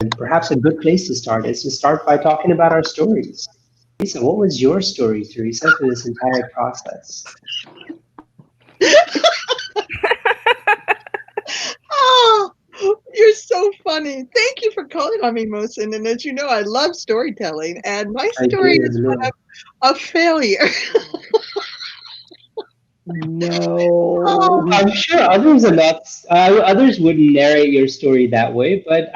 And perhaps a good place to start is to start by talking about our stories. Teresa, what was your story, Teresa, through this entire process? Oh, you're so funny. Thank you for calling on me, Mosin. And as you know, I love storytelling, and my I story do, I is one know. of failure. Oh, No. I'm sure others are not. Others wouldn't narrate your story that way, but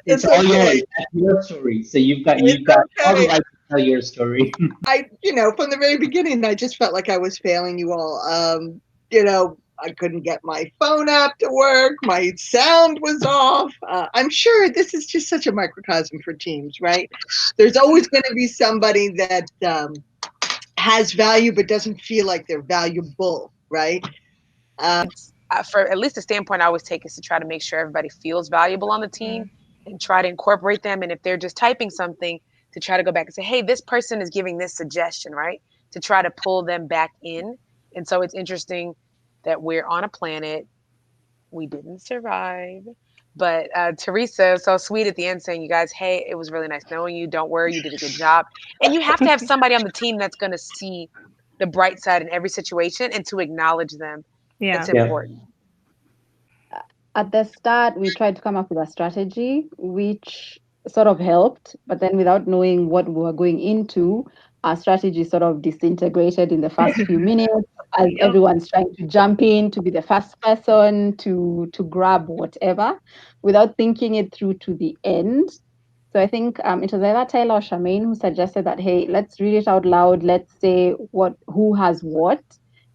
it's It's all okay. yours. That's your story. So you've It's got all the okay. right to tell your story. From the very beginning, I just felt like I was failing you all. I couldn't get my phone app to work. My sound was off. I'm sure this is just such a microcosm for teams, right? There's always going to be somebody that has value but doesn't feel like they're valuable, right? Um, It's for at least the standpoint I always take is to try to make sure everybody feels valuable on the team and try to incorporate them. And if they're just typing something, to try to go back and say, hey, this person is giving this suggestion, right? To try to pull them back in. And so it's interesting that we're on a planet. We didn't survive. But Teresa, so sweet at the end saying, you guys, hey, it was really nice knowing you. Don't worry, you did a good job. And you have to have somebody on the team that's going to see the bright side in every situation and to acknowledge them. Yeah. It's Yeah. important. At the start, we tried to come up with a strategy, which sort of helped, but then without knowing what we were going into, our strategy sort of disintegrated in the first few minutes as yep. everyone's trying to jump in to be the first person to grab whatever without thinking it through to the end. So I think it was either Taylor or Charmaine who suggested that, hey, let's read it out loud. Let's say who has what,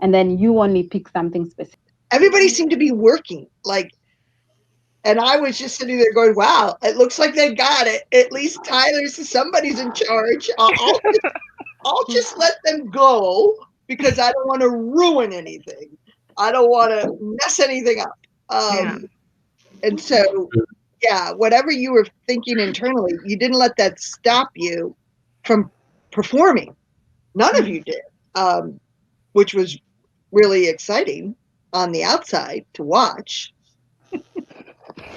and then you only pick something specific. Everybody seemed to be working. And I was just sitting there going, wow, it looks like they got it. At least somebody's in charge. I'll just let them go because I don't want to ruin anything. I don't want to mess anything up. Yeah. And so, yeah, whatever you were thinking internally, you didn't let that stop you from performing. None of you did, which was really exciting on the outside to watch.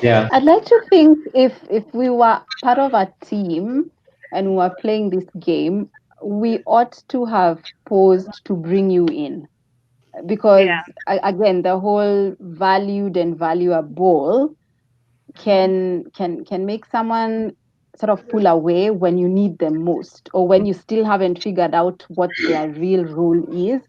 Yeah. I'd like to think if we were part of a team and we were playing this game, we ought to have paused to bring you in because Yeah. again, the whole valued and valuable can make someone sort of pull away when you need them most or when you still haven't figured out what their real role is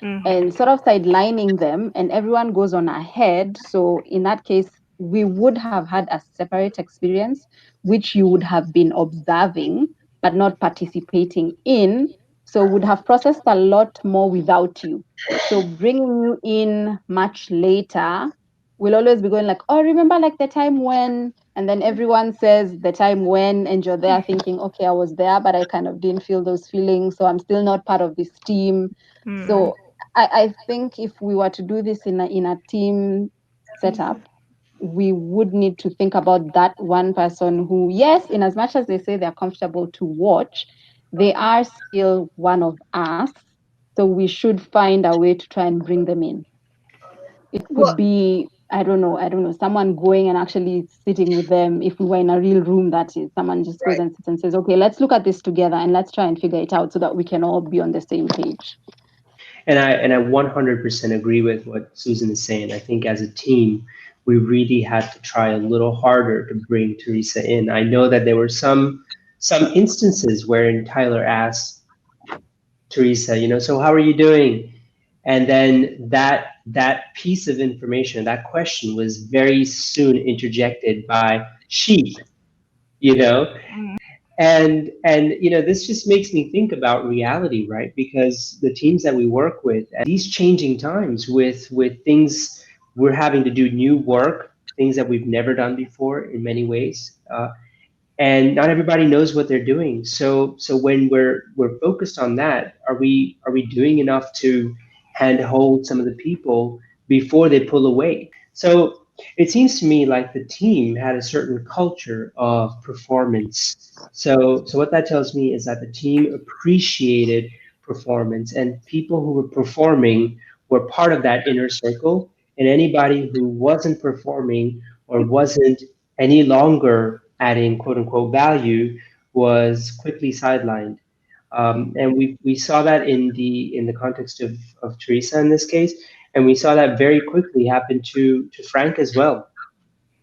and sort of sidelining them and everyone goes on ahead. So in that case, we would have had a separate experience, which you would have been observing, but not participating in. So would have processed a lot more without you. So bringing you in much later will always be going like, oh, remember like the time when, and then everyone says the time when, and you're there thinking, okay, I was there, but I kind of didn't feel those feelings. So I'm still not part of this team. So I think if we were to do this in a team setup, we would need to think about that one person who, yes, in as much as they say they're comfortable to watch, they are still one of us. So we should find a way to try and bring them in. It Well, could be, I don't know, someone going and actually sitting with them. If we were in a real room, that is, someone just goes right. and sits and says, okay, let's look at this together and let's try and figure it out so that we can all be on the same page. And I 100% agree with what Susan is saying. I think as a team, we really had to try a little harder to bring Teresa in. I know that there were some instances wherein Tyler asked Teresa, so how are you doing? And then that piece of information, that question was very soon interjected by sheep, you know, and this just makes me think about reality, right? Because the teams that we work with these changing times with things, we're having to do new work, things that we've never done before in many ways, and not everybody knows what they're doing. So when we're focused on that, are we doing enough to handhold some of the people before they pull away? So it seems to me like the team had a certain culture of performance. So what that tells me is that the team appreciated performance, and people who were performing were part of that inner circle, and anybody who wasn't performing or wasn't any longer adding quote unquote value was quickly sidelined. And we saw that in the context of Teresa in this case, and we saw that very quickly happen to Frank as well.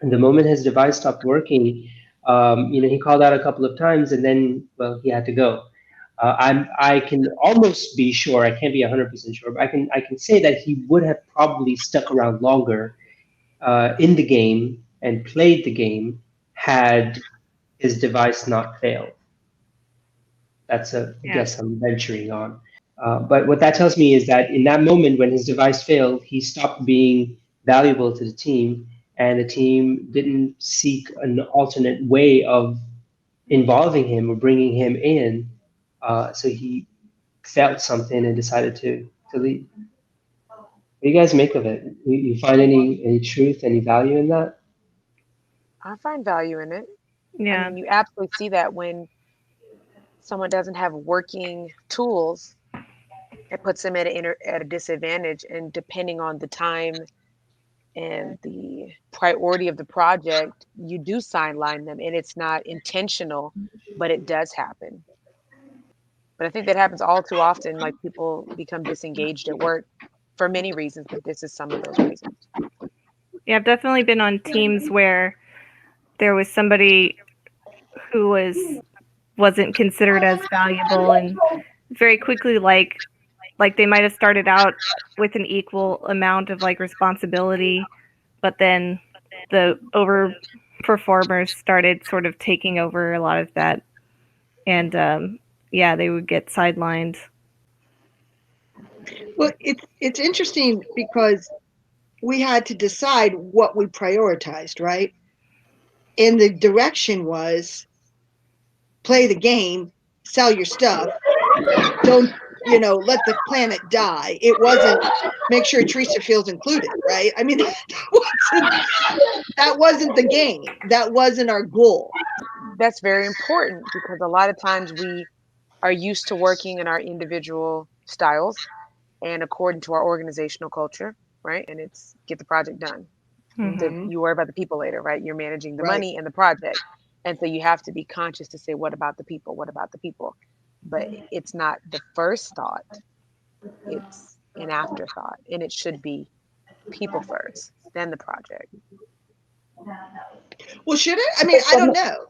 And the moment his device stopped working, he called out a couple of times, and then well, he had to go. I can almost be sure, I can't be 100% sure, but I can say that he would have probably stuck around longer in the game and played the game had his device not failed. That's a Yeah. guess I'm venturing on. But what that tells me is that in that moment when his device failed, he stopped being valuable to the team, and the team didn't seek an alternate way of involving him or bringing him in. So he felt something and decided to leave. What do you guys make of it? You find any truth, any value in that? I find value in it. I Yeah. mean, you absolutely see that when someone doesn't have working tools, it puts them at a disadvantage. And depending on the time and the priority of the project, you do sideline them, and it's not intentional, but it does happen. But I think that happens all too often. Like people become disengaged at work for many reasons, but this is some of those reasons. Yeah, I've definitely been on teams where there was somebody who wasn't considered as valuable, and very quickly, like they might have started out with an equal amount of like responsibility, but then the overperformers started sort of taking over a lot of that, and yeah, they would get sidelined. Well, it's interesting because we had to decide what we prioritized, right? And the direction was play the game, sell your stuff, don't let the planet die. It wasn't make sure Teresa feels included, right? I mean, that wasn't the game. That wasn't our goal. That's very important because a lot of times we are used to working in our individual styles and according to our organizational culture, right? And it's get the project done. Mm-hmm. You worry about the people later, right? You're managing the Right. money and the project. And so you have to be conscious to say, what about the people? What about the people? But it's not the first thought, it's an afterthought. And it should be people first, then the project. Well, should it? I mean, I don't know.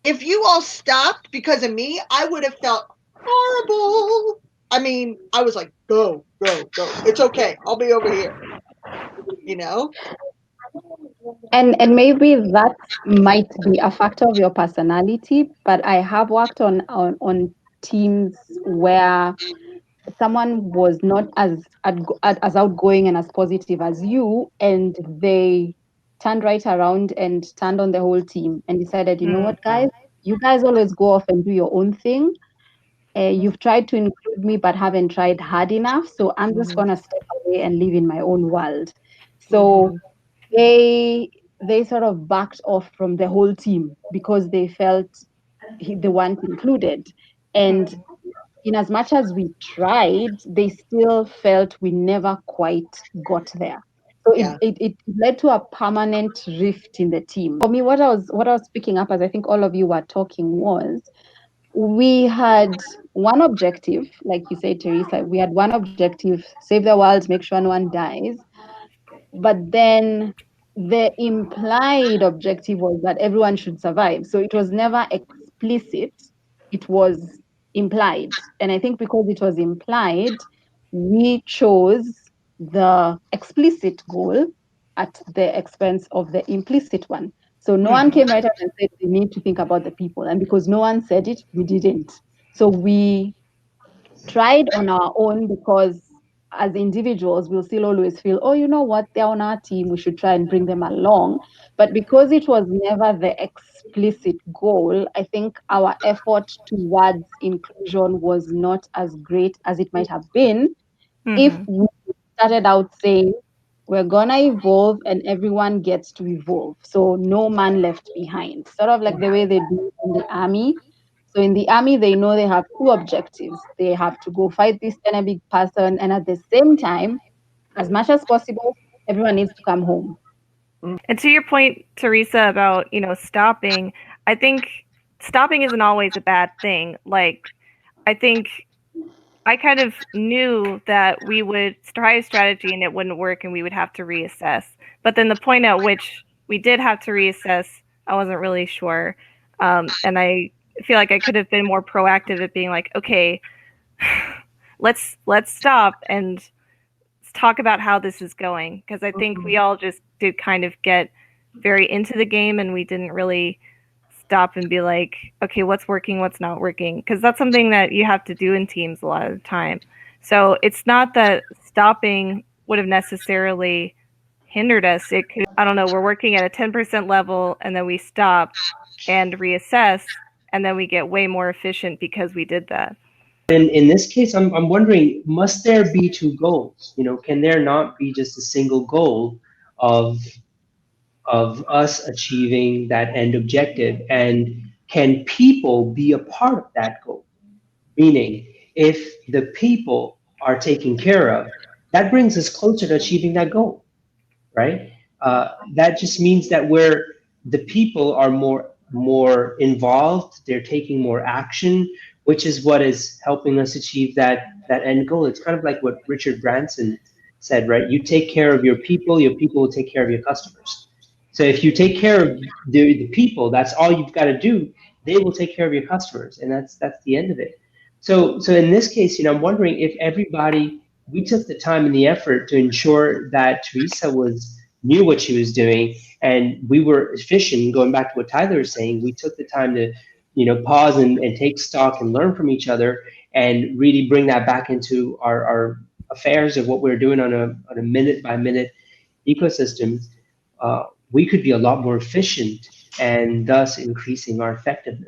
If you all stopped because of me, I would have felt horrible. I mean, I was like, go, go, go. It's okay. I'll be over here. You know? And maybe that might be a factor of your personality, but I have worked on teams where someone was not as outgoing and as positive as you, and they turned right around and turned on the whole team and decided, you know what, guys, you guys always go off and do your own thing. You've tried to include me, but haven't tried hard enough. So I'm just Mm-hmm. gonna step away and live in my own world. So Mm-hmm. they sort of backed off from the whole team because they felt they weren't included. And in as much as we tried, they still felt we never quite got there. So Yeah. it led to a permanent rift in the team. For me, what I was picking up as I think all of you were talking was we had one objective, like you said, Teresa, we had one objective, save the world, make sure no one dies. But then the implied objective was that everyone should survive. So it was never explicit, it was implied. And I think because it was implied, we chose the explicit goal at the expense of the implicit one. So no one came right out and said we need to think about the people. And because no one said it, we didn't. So we tried on our own because as individuals we'll still always feel, oh, you know what, they're on our team, we should try and bring them along. But because it was never the explicit goal, I think our effort towards inclusion was not as great as it might have been if Mm-hmm. we started out saying we're gonna evolve and everyone gets to evolve, so no man left behind, sort of like the way they do in the army. So in the army they know they have two objectives: they have to go fight this enemy person, and at the same time, as much as possible, everyone needs to come home. And to your point, Teresa, about stopping, I think stopping isn't always a bad thing. Like, I think I kind of knew that we would try a strategy and it wouldn't work and we would have to reassess. But then the point at which we did have to reassess, I wasn't really sure. And I feel like I could have been more proactive at being like, okay, let's stop and talk about how this is going, because I think we all just did kind of get very into the game and we didn't really stop and be like, okay, what's working, what's not working, because that's something that you have to do in teams a lot of the time. So it's not that stopping would have necessarily hindered us. It could, I don't know, we're working at a 10% level and then we stop and reassess and then we get way more efficient because we did that. In this case, I'm wondering, must there be two goals? You know, can there not be just a single goal of us achieving that end objective? And can people be a part of that goal? Meaning, if the people are taken care of, that brings us closer to achieving that goal, right? That just means that the people are more involved, they're taking more action, which is what is helping us achieve that end goal. It's kind of like what Richard Branson said, right? You take care of your people will take care of your customers. So if you take care of the people, that's all you've got to do. They will take care of your customers, and that's the end of it. So in this case, I'm wondering if everybody we took the time and the effort to ensure that Teresa was knew what she was doing and we were efficient. Going back to what Tyler is saying, we took the time to pause and take stock and learn from each other and really bring that back into our affairs of what we're doing on a minute by minute ecosystem. We could be a lot more efficient and thus increasing our effectiveness.